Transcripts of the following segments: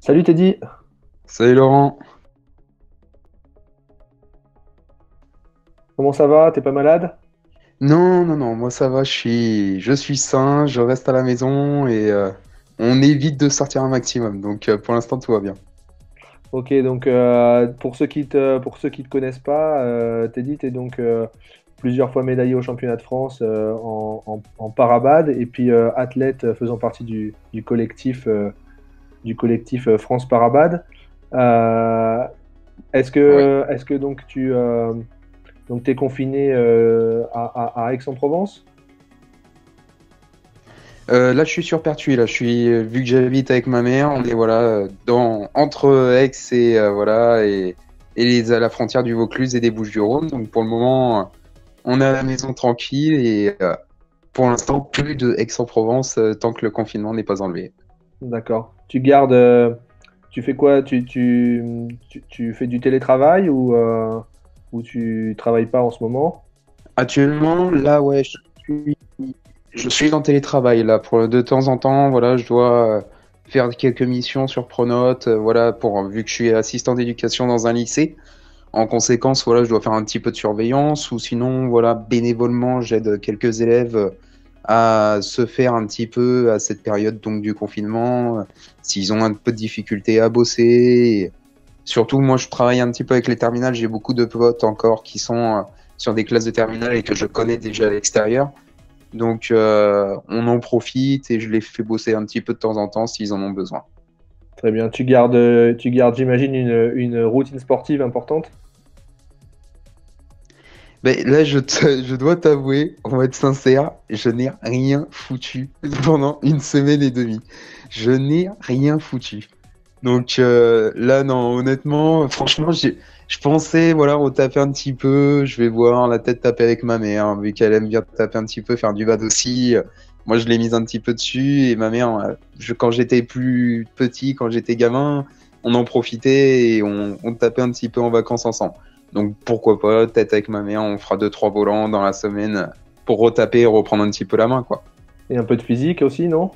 Salut Teddy, Salut Laurent. comment ça va? T'es pas malade? Non, non, non, moi ça va, je suis sain, je reste à la maison et on évite de sortir un maximum. Donc pour l'instant, tout va bien. Ok, donc pour ceux qui te connaissent pas, Teddy, t'es donc plusieurs fois médaillé au championnat de France en parabad et puis athlète faisant partie du collectif France Parabad. Euh, Ouais. est-ce que donc donc t'es confiné à Aix-en-Provence? Là, je suis sur Pertuis. Là, vu que j'habite avec ma mère, on est voilà entre Aix et voilà et à la frontière du Vaucluse et des Bouches-du-Rhône. Donc pour le moment, on est à la maison tranquille et pour l'instant, plus de Aix-en-Provence tant que le confinement n'est pas enlevé. D'accord. Tu fais quoi? Tu fais du télétravail ou tu travailles pas en ce moment? Actuellement, là, ouais, je suis en télétravail là. De temps en temps, voilà, je dois faire quelques missions sur Pronote, voilà, vu que je suis assistant d'éducation dans un lycée. En conséquence, voilà, je dois faire un petit peu de surveillance ou sinon, voilà, bénévolement, j'aide quelques élèves à se faire un petit peu à cette période donc du confinement, s'ils ont un peu de difficulté à bosser. Et surtout, moi, je travaille un petit peu avec les terminales. J'ai beaucoup de potes encore qui sont sur des classes de terminale et que je connais déjà à l'extérieur. Donc, on en profite et je les fais bosser un petit peu de temps en temps s'ils en ont besoin. Très bien. Tu gardes, j'imagine, une routine sportive importante? Mais là, je dois t'avouer, on va être sincère, je n'ai rien foutu pendant une semaine et demie. Je n'ai rien foutu. Donc là, non, honnêtement, franchement, je pensais, voilà, retaper un petit peu. Je vais voir la tête taper avec ma mère, vu qu'elle aime bien taper un petit peu, faire du bad aussi. Moi, je l'ai mise un petit peu dessus. Et ma mère, quand j'étais plus petit, quand j'étais gamin, on en profitait et on tapait un petit peu en vacances ensemble. Donc pourquoi pas, tête avec ma mère, on fera deux, trois volants dans la semaine pour retaper et reprendre un petit peu la main, quoi. Et un peu de physique aussi, non?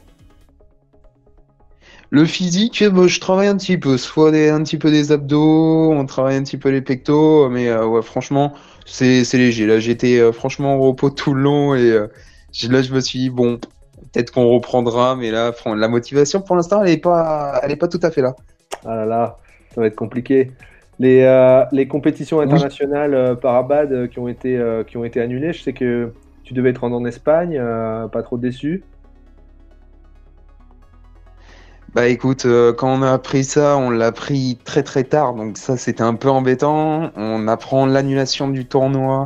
Le physique, bah, je travaille un petit peu, soit un petit peu des abdos, on travaille un petit peu les pectos, mais ouais, franchement, c'est léger. Là, j'étais franchement au repos tout le long et là, je me suis dit, bon, peut-être qu'on reprendra, mais là, la motivation pour l'instant, elle est pas tout à fait là. Ah là là, ça va être compliqué. Les compétitions Oui. internationales parabad qui ont été annulées, je sais que tu devais te rendre en Espagne, pas trop déçu. Bah écoute, quand on a appris ça, on l'a appris très très tard, donc ça c'était un peu embêtant. On apprend l'annulation du tournoi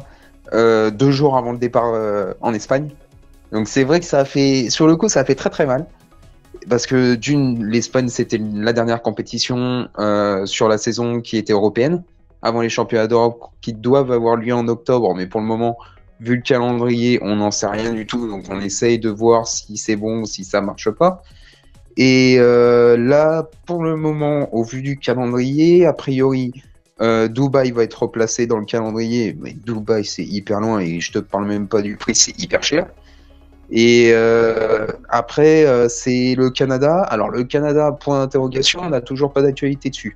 2 jours avant le départ en Espagne. Donc c'est vrai que ça a fait, sur le coup, ça a fait très très mal. Parce que l'Espagne, c'était la dernière compétition sur la saison qui était européenne, avant les championnats d'Europe qui doivent avoir lieu en octobre. Mais pour le moment, vu le calendrier, on n'en sait rien du tout. Donc on essaye de voir si c'est bon ou si ça marche pas. Et là, pour le moment, au vu du calendrier, a priori, Dubaï va être replacé dans le calendrier. Mais Dubaï, c'est hyper loin et je te parle même pas du prix, c'est hyper cher. Et après, c'est le Canada. Alors, le Canada, point d'interrogation, on n'a toujours pas d'actualité dessus.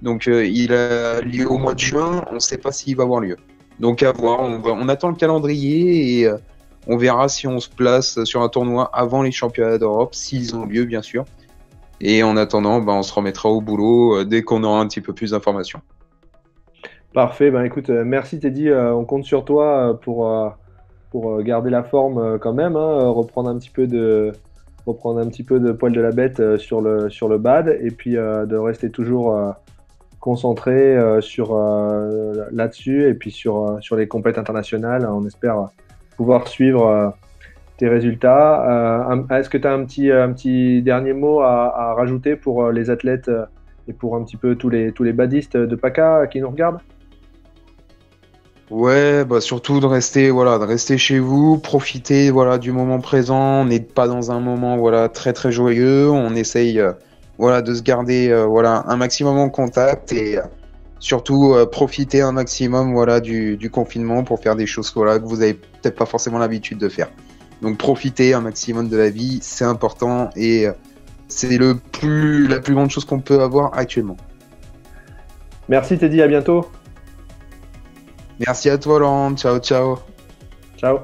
Donc, il a lieu au mois de juin, on ne sait pas s'il va avoir lieu. Donc, à voir, on attend le calendrier et on verra si on se place sur un tournoi avant les championnats d'Europe, s'ils ont lieu, bien sûr. Et en attendant, ben, on se remettra au boulot dès qu'on aura un petit peu plus d'informations. Parfait, ben écoute, merci Teddy, on compte sur toi pour garder la forme quand même, hein, reprendre un petit peu de poil de la bête sur le bad et puis de rester toujours concentré là-dessus et puis sur les compètes internationales. On espère pouvoir suivre tes résultats. Est-ce que tu as un petit dernier mot à rajouter pour les athlètes et pour un petit peu tous les badistes de PACA qui nous regardent? Ouais, bah surtout de rester, voilà, de rester chez vous, profiter, voilà, du moment présent. On n'est pas dans un moment, voilà, très très joyeux. On essaye, voilà, de se garder, voilà, un maximum en contact et surtout profiter un maximum, voilà, du confinement pour faire des choses, voilà, que vous avez peut-être pas forcément l'habitude de faire. Donc profiter un maximum de la vie, c'est important et C'est la plus grande chose qu'on peut avoir actuellement. Merci Teddy, à bientôt. Merci à toi, Laurent. Ciao, ciao. Ciao.